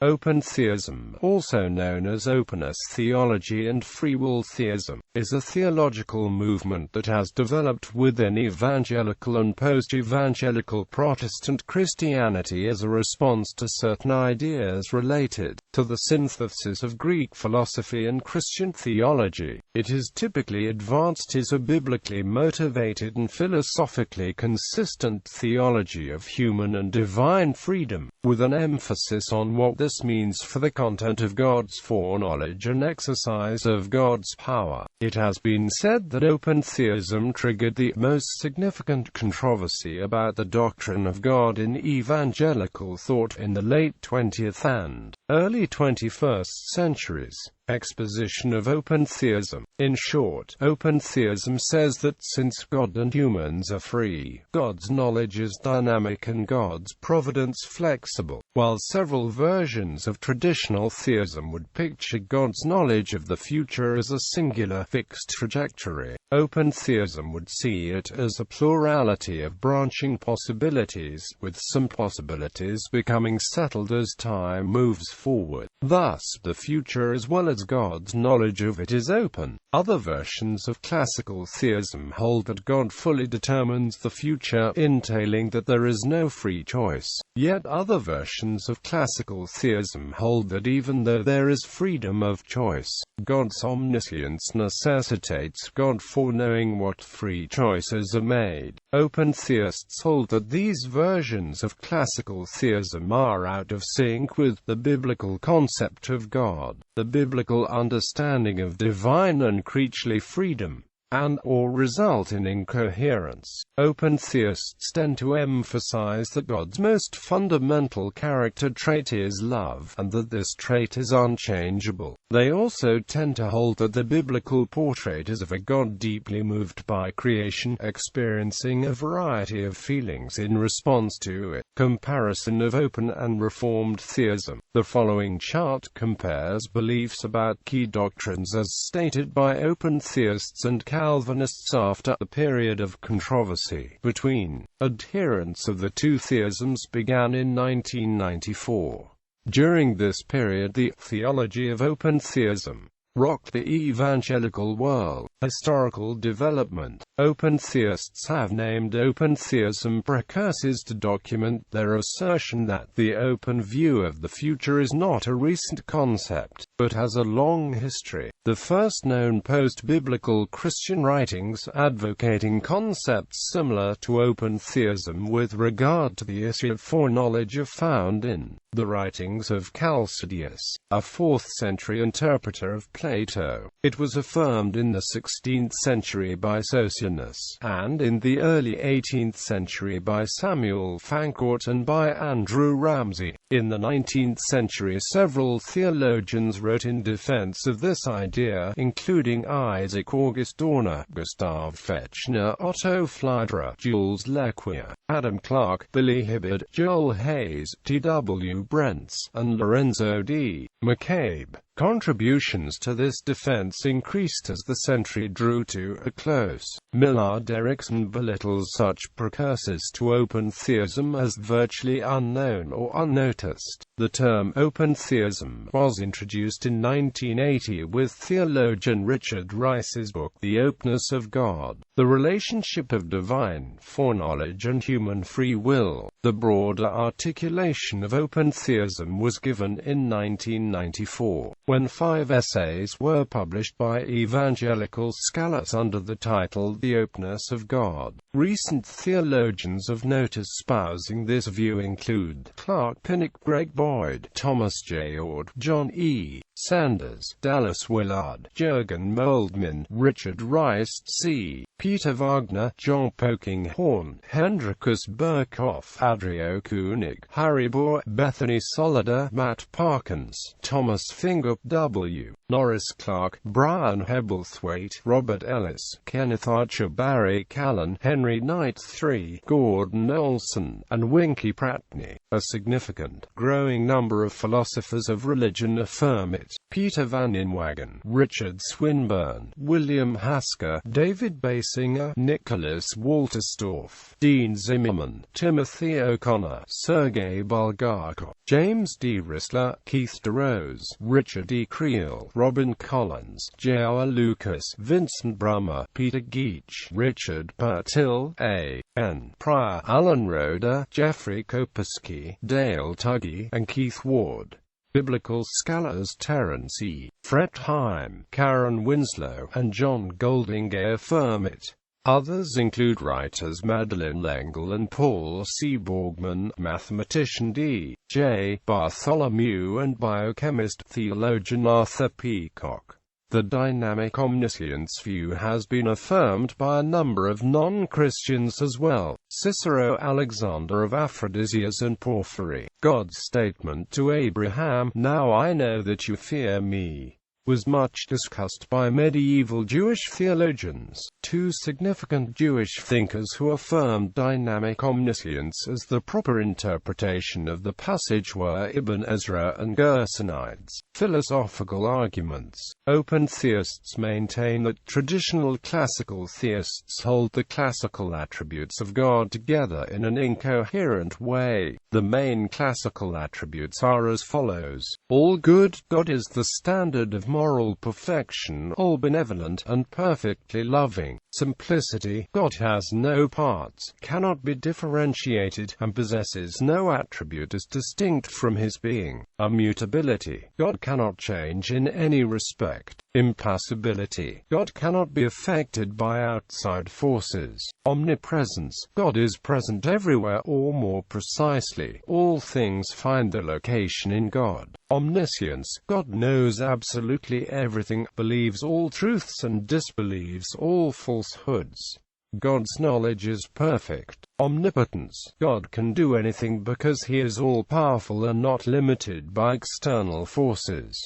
Open theism, also known as openness theology and free will theism, is a theological movement that has developed within evangelical and post-evangelical Protestant Christianity as a response to certain ideas related to the synthesis of Greek philosophy and Christian theology. It is typically advanced as a biblically motivated and philosophically consistent theology of human and divine freedom, with an emphasis on what this means for the content of God's foreknowledge and exercise of God's power. It has been said that open theism triggered the most significant controversy about the doctrine of God in evangelical thought in the late 20th and early 21st centuries. Exposition of open theism. In short, open theism says that since God and humans are free, God's knowledge is dynamic and God's providence flexible, while several versions of traditional theism would picture God's knowledge of the future as a singular, fixed trajectory. Open theism would see it as a plurality of branching possibilities, with some possibilities becoming settled as time moves forward. Thus, the future as well as God's knowledge of it is open. Other versions of classical theism hold that God fully determines the future, entailing that there is no free choice. Yet other versions of classical theism hold that even though there is freedom of choice, God's omniscience necessitates God foreknowing what free choices are made. Open theists hold that these versions of classical theism are out of sync with the biblical concept of God, the biblical understanding of divine and creaturely freedom, and/or result in incoherence. Open theists tend to emphasize that God's most fundamental character trait is love, and that this trait is unchangeable. They also tend to hold that the biblical portrait is of a God deeply moved by creation, experiencing a variety of feelings in response to it. Comparison of open and reformed theism. The following chart compares beliefs about key doctrines as stated by open theists and Calvinists after the period of controversy between adherents of the two theisms began in 1994. During this period, the theology of open theism rocked the evangelical world. Historical development. Open theists have named open theism precursors to document their assertion that the open view of the future is not a recent concept, but has a long history. The first known post-biblical Christian writings advocating concepts similar to open theism with regard to the issue of foreknowledge are found in the writings of Chalcidius, a 4th century interpreter of Plato. It was affirmed in the 16th century by Socinus, and in the early 18th century by Samuel Fancourt and by Andrew Ramsay. In the 19th century, several theologians wrote in defense of this idea, including Isaac August Dorner, Gustav Fechner, Otto Pfleiderer, Jules Lequier, Adam Clarke, Billy Hibbard, Joel Hayes, T.W. Brents, and Lorenzo D. McCabe. Contributions to this defense increased as the century drew to a close. Millard Erickson belittles such precursors to open theism as virtually unknown or unnoticed. The term open theism was introduced in 1980 with theologian Richard Rice's book The Openness of God, the relationship of divine foreknowledge and human free will. The broader articulation of open theism was given in 1994, when 5 essays were published by evangelical scholars under the title The Openness of God. Recent theologians of note espousing this view include Clark Pinnock, Greg Boyd, Thomas J. Ord, John E. Sanders, Dallas Willard, Jürgen Moltmann, Richard Rice C., Peter Wagner, John Polkinghorne, Hendrikus Berkhoff, Adrio Koenig, Harry Bohr, Bethany Solider, Matt Parkins, Thomas Finger W., Norris Clark, Brian Hebblethwaite, Robert Ellis, Kenneth Archer, Barry Callan, Henry Knight III, Gordon Olson, and Winky Pratney. A significant, growing number of philosophers of religion affirm it. Wright, Peter Van Inwagen, Richard Swinburne, William Hasker, David Basinger, Nicholas Walterstorff, Dean Zimmerman, Timothy O'Connor, Sergei Bulgakov, James D. Rissler, Keith DeRose, Richard E. Creel, Robin Collins, J.R. Lucas, Vincent Brummer, Peter Geach, Richard Pertil, A. N. Pryor, Alan Roeder, Jeffrey Kopersky, Dale Tuggy, and Keith Ward. Biblical scholars Terence E. Fretheim, Karen Winslow, and John Goldingay affirm it. Others include writers Madeleine L'Engle and Paul C. Borgman, mathematician D. J. Bartholomew, and biochemist theologian Arthur Peacock. The dynamic omniscience view has been affirmed by a number of non-Christians as well. Cicero, Alexander of Aphrodisias, and Porphyry. God's statement to Abraham, "Now I know that you fear me," was much discussed by medieval Jewish theologians. Two significant Jewish thinkers who affirmed dynamic omniscience as the proper interpretation of the passage were Ibn Ezra and Gersonides. Philosophical arguments. Open theists maintain that traditional classical theists hold the classical attributes of God together in an incoherent way. The main classical attributes are as follows: all good, God is the standard of moral perfection, all benevolent and perfectly loving. Simplicity, God has no parts, cannot be differentiated, and possesses no attribute as distinct from his being. Immutability, God cannot change in any respect. Impassibility, God cannot be affected by outside forces. Omnipresence, God is present everywhere, or more precisely, all things find their location in God. Omniscience, God knows absolutely everything, believes all truths and disbelieves all falsehoods. God's knowledge is perfect. Omnipotence, God can do anything because he is all-powerful and not limited by external forces.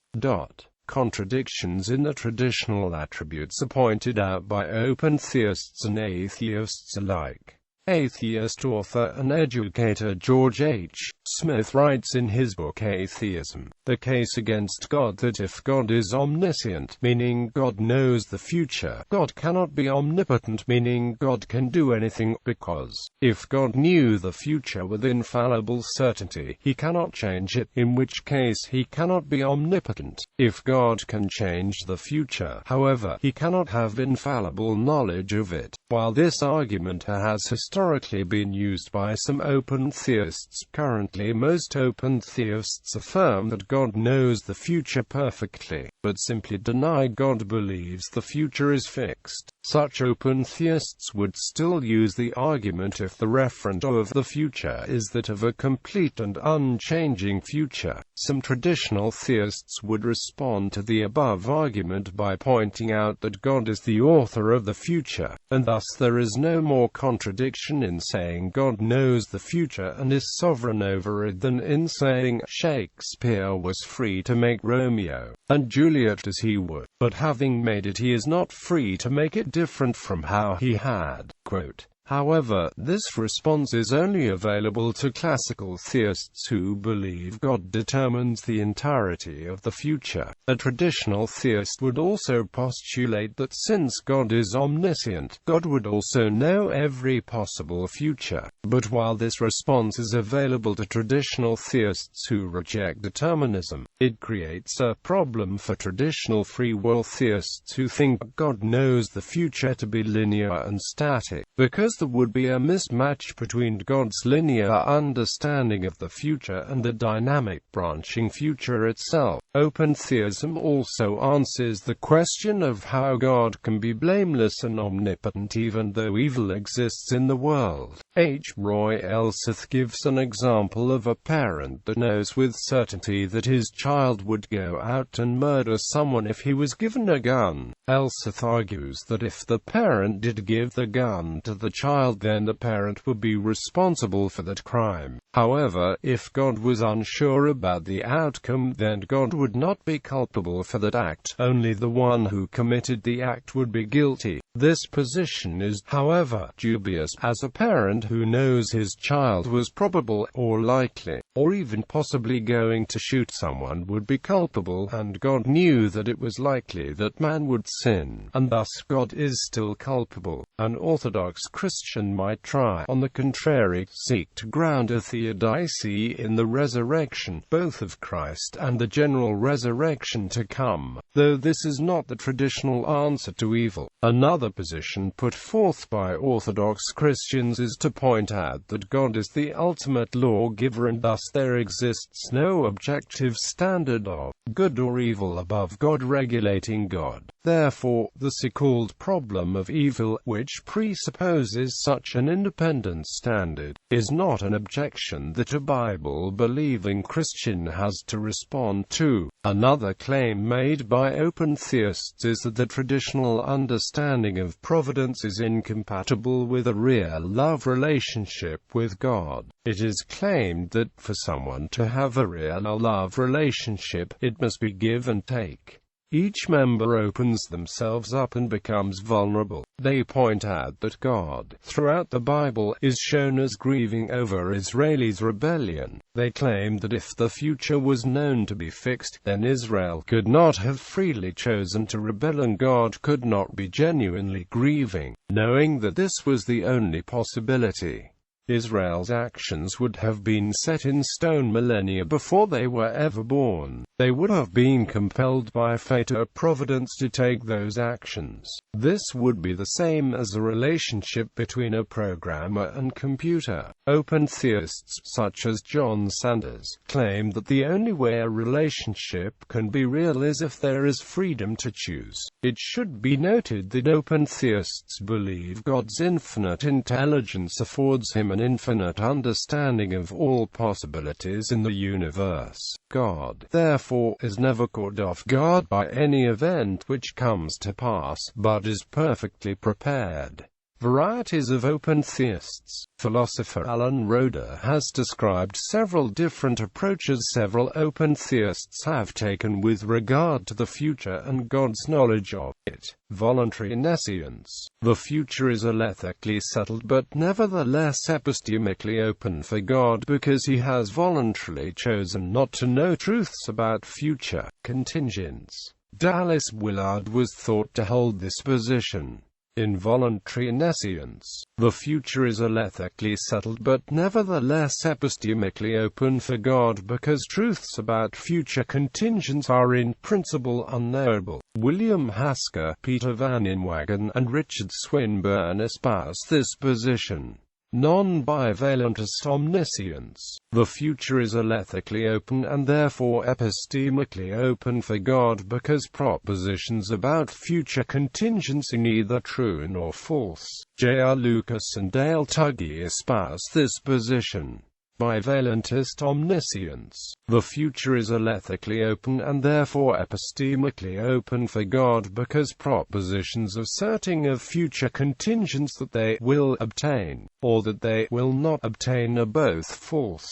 Contradictions in the traditional attributes are pointed out by open theists and atheists alike. Atheist author and educator George H. Smith writes in his book Atheism, the case against God, that if God is omniscient, meaning God knows the future, God cannot be omnipotent, meaning God can do anything, because, if God knew the future with infallible certainty, he cannot change it, in which case he cannot be omnipotent. If God can change the future, however, he cannot have infallible knowledge of it. While this argument has historically been used by some open theists, currently most open theists affirm that God knows the future perfectly, but simply deny God believes the future is fixed. Such open theists would still use the argument if the referent of the future is that of a complete and unchanging future. Some traditional theists would respond to the above argument by pointing out that God is the author of the future, and thus there is no more contradiction in saying God knows the future and is sovereign over it than in saying Shakespeare was free to make Romeo and Juliet as he would, but having made it he is not free to make it different from how he had. Quote, however, this response is only available to classical theists who believe God determines the entirety of the future. A traditional theist would also postulate that since God is omniscient, God would also know every possible future. But while this response is available to traditional theists who reject determinism, it creates a problem for traditional free will theists who think God knows the future to be linear and static, because there would be a mismatch between God's linear understanding of the future and the dynamic branching future itself. Open theism also answers the question of how God can be blameless and omnipotent even though evil exists in the world. H. Roy Elseth gives an example of a parent that knows with certainty that his child would go out and murder someone if he was given a gun. Elseth argues that if the parent did give the gun to the child, then the parent would be responsible for that crime. However, if God was unsure about the outcome, then God would not be culpable for that act. Only the one who committed the act would be guilty. This position is, however, dubious, as a parent who knows his child was probable, or likely, or even possibly going to shoot someone would be culpable, and God knew that it was likely that man would sin, and thus God is still culpable. An Orthodox Christian might try, on the contrary, seek to ground a theodicy in the resurrection, both of Christ and the general resurrection to come, though this is not the traditional answer to evil. Another position put forth by Orthodox Christians is to point out that God is the ultimate lawgiver, and thus there exists no objective standard of good or evil above God regulating God. Therefore, the so-called problem of evil, which presupposes such an independent standard, is not an objection that a Bible-believing Christian has to respond to. Another claim made by open theists is that the traditional understanding of providence is incompatible with a real love relationship with God. It is claimed that for someone to have a real love relationship, it must be give and take. Each member opens themselves up and becomes vulnerable. They point out that God, throughout the Bible, is shown as grieving over Israel's rebellion. They claim that if the future was known to be fixed, then Israel could not have freely chosen to rebel, and God could not be genuinely grieving, knowing that this was the only possibility. Israel's actions would have been set in stone millennia before they were ever born. They would have been compelled by fate or providence to take those actions. This would be the same as a relationship between a programmer and computer. Open theists, such as John Sanders, claim that the only way a relationship can be real is if there is freedom to choose. It should be noted that open theists believe God's infinite intelligence affords him an infinite understanding of all possibilities in the universe. God, therefore, is never caught off guard by any event which comes to pass, but is perfectly prepared. Varieties of open theists. Philosopher Alan Roeder has described several different approaches several open theists have taken with regard to the future and God's knowledge of it. Voluntary nescience. The future is alethically settled but nevertheless epistemically open for God because he has voluntarily chosen not to know truths about future contingents. Dallas Willard was thought to hold this position. Involuntary nescience. The future is alethically settled but nevertheless epistemically open for God because truths about future contingents are in principle unknowable. William Hasker, Peter Van Inwagen, and Richard Swinburne espouse this position. Non-bivalentist omniscience. The future is alethically open and therefore epistemically open for God because propositions about future contingents are neither true nor false. J.R. Lucas and Dale Tuggy espouse this position. Bivalentist omniscience. The future is alethically open and therefore epistemically open for God because propositions asserting of future contingents that they will obtain, or that they will not obtain are both false.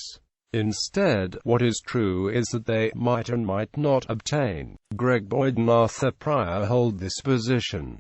Instead, what is true is that they might and might not obtain. Greg Boyd and Arthur Pryor hold this position.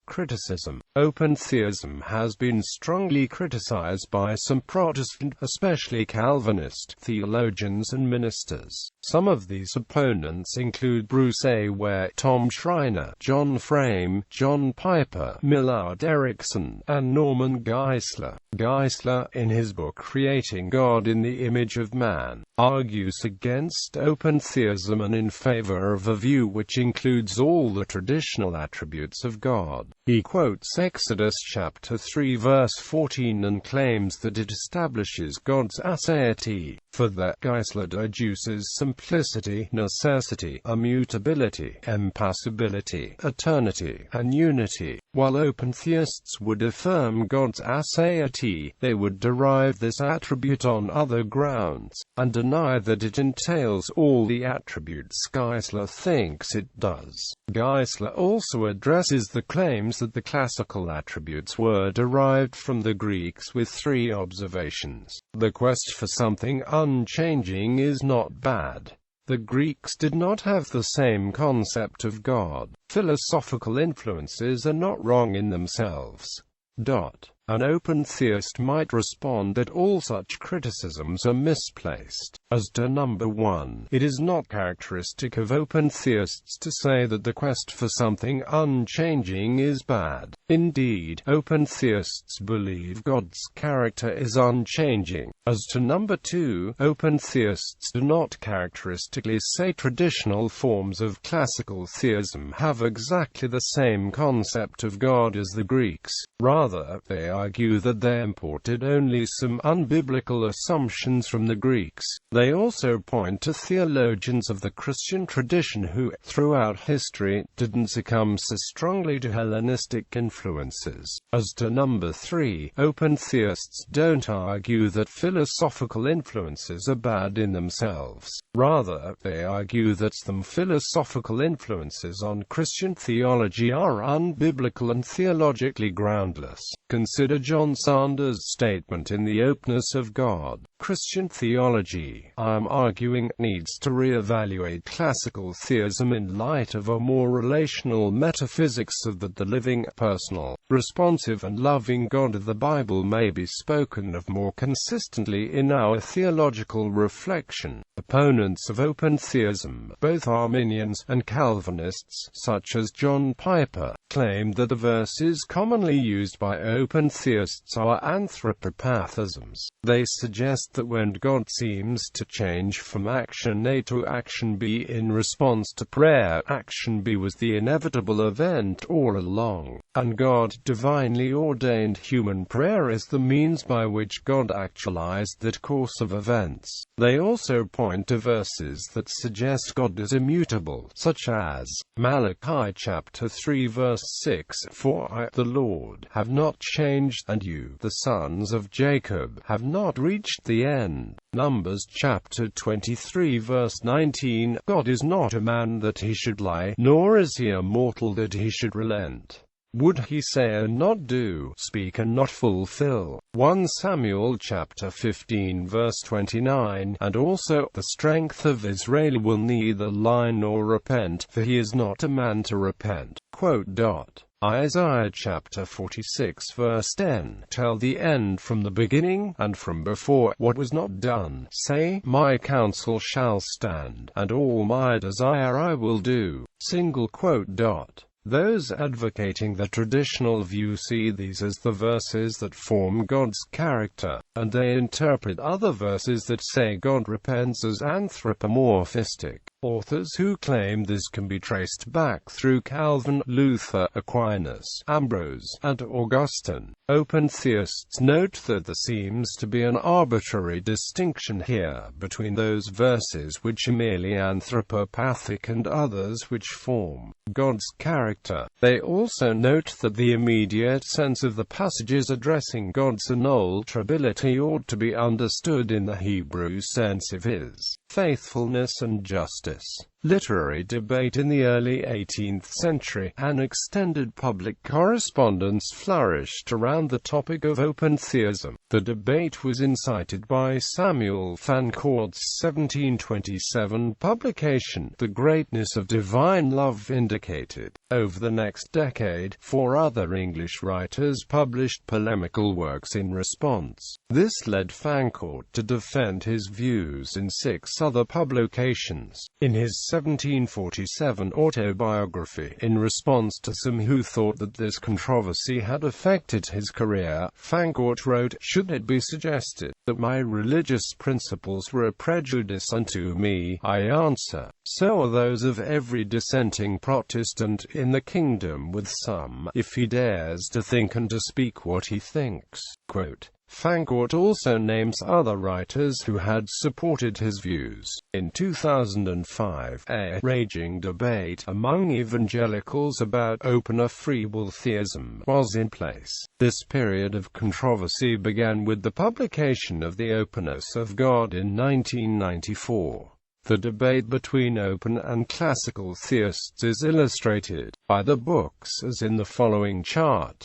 Criticism. Open theism has been strongly criticized by some Protestant, especially Calvinist, theologians and ministers. Some of these opponents include Bruce A. Ware, Tom Schreiner, John Frame, John Piper, Millard Erickson, and Norman Geisler. Geisler, in his book Creating God in the Image of Man, argues against open theism and in favor of a view which includes all the traditional attributes of God. He quotes Exodus chapter 3 verse 14 and claims that it establishes God's aseity. For that, Geisler deduces simplicity, necessity, immutability, impassibility, eternity, and unity. While open theists would affirm God's aseity, they would derive this attribute on other grounds, and deny that it entails all the attributes Geisler thinks it does. Geisler also addresses the claims that the classical attributes were derived from the Greeks with three observations. The quest for something unchanging is not bad. The Greeks did not have the same concept of God. Philosophical influences are not wrong in themselves. An open theist might respond that all such criticisms are misplaced. As to number 1, it is not characteristic of open theists to say that the quest for something unchanging is bad. Indeed, open theists believe God's character is unchanging. As to number 2, open theists do not characteristically say traditional forms of classical theism have exactly the same concept of God as the Greeks. Rather, they argue that they imported only some unbiblical assumptions from the Greeks. They also point to theologians of the Christian tradition who, throughout history, didn't succumb so strongly to Hellenistic influences. As to number 3, open theists don't argue that philosophical influences are bad in themselves. Rather, they argue that some philosophical influences on Christian theology are unbiblical and theologically groundless. Consider John Sanders' statement in The Openness of God. Christian theology, I am arguing, needs to re-evaluate classical theism in light of a more relational metaphysics so that the living, personal, responsive and loving God of the Bible may be spoken of more consistently in our theological reflection. Opponents of open theism, both Arminians and Calvinists, such as John Piper, claim that the verses commonly used by open theists are anthropopathisms. They suggest that when God seems to change from action A to action B in response to prayer, action B was the inevitable event all along, and God divinely ordained human prayer as the means by which God actualized that course of events. They also point to verses that suggest God is immutable, such as Malachi chapter 3 verse 6, "For I, the Lord, have not changed, and you, the sons of Jacob, have not reached the end." Numbers chapter 23 verse 19, "God is not a man that he should lie, nor is he a mortal that he should relent. Would he say and not do, speak and not fulfill?" 1 Samuel chapter 15 verse 29, and also, "The strength of Israel will neither lie nor repent, for he is not a man to repent." Isaiah chapter 46 verse 10, "Tell the end from the beginning, and from before, what was not done. Say, my counsel shall stand, and all my desire I will do." Those advocating the traditional view see these as the verses that form God's character, and they interpret other verses that say God repents as anthropomorphistic. Authors who claim this can be traced back through Calvin, Luther, Aquinas, Ambrose, and Augustine. Open theists note that there seems to be an arbitrary distinction here between those verses which are merely anthropopathic and others which form God's character. They also note that the immediate sense of the passages addressing God's unalterability ought to be understood in the Hebrew sense of His faithfulness and justice. Literary debate in the early 18th century, an extended public correspondence flourished around the topic of open theism. The debate was incited by Samuel Fancourt's 1727 publication, The Greatness of Divine Love Vindicated. Over the next decade, 4 other English writers published polemical works in response. This led Fancourt to defend his views in 6 other publications. In his 1747 autobiography, in response to some who thought that this controversy had affected his career, Fancourt wrote, "Should it be suggested that my religious principles were a prejudice unto me, I answer, so are those of every dissenting Protestant in the kingdom with some, if he dares to think and to speak what he thinks." Fancourt also names other writers who had supported his views. In 2005, a raging debate among evangelicals about open or free will theism was in place. This period of controversy began with the publication of The Openness of God in 1994. The debate between open and classical theists is illustrated by the books as in the following chart.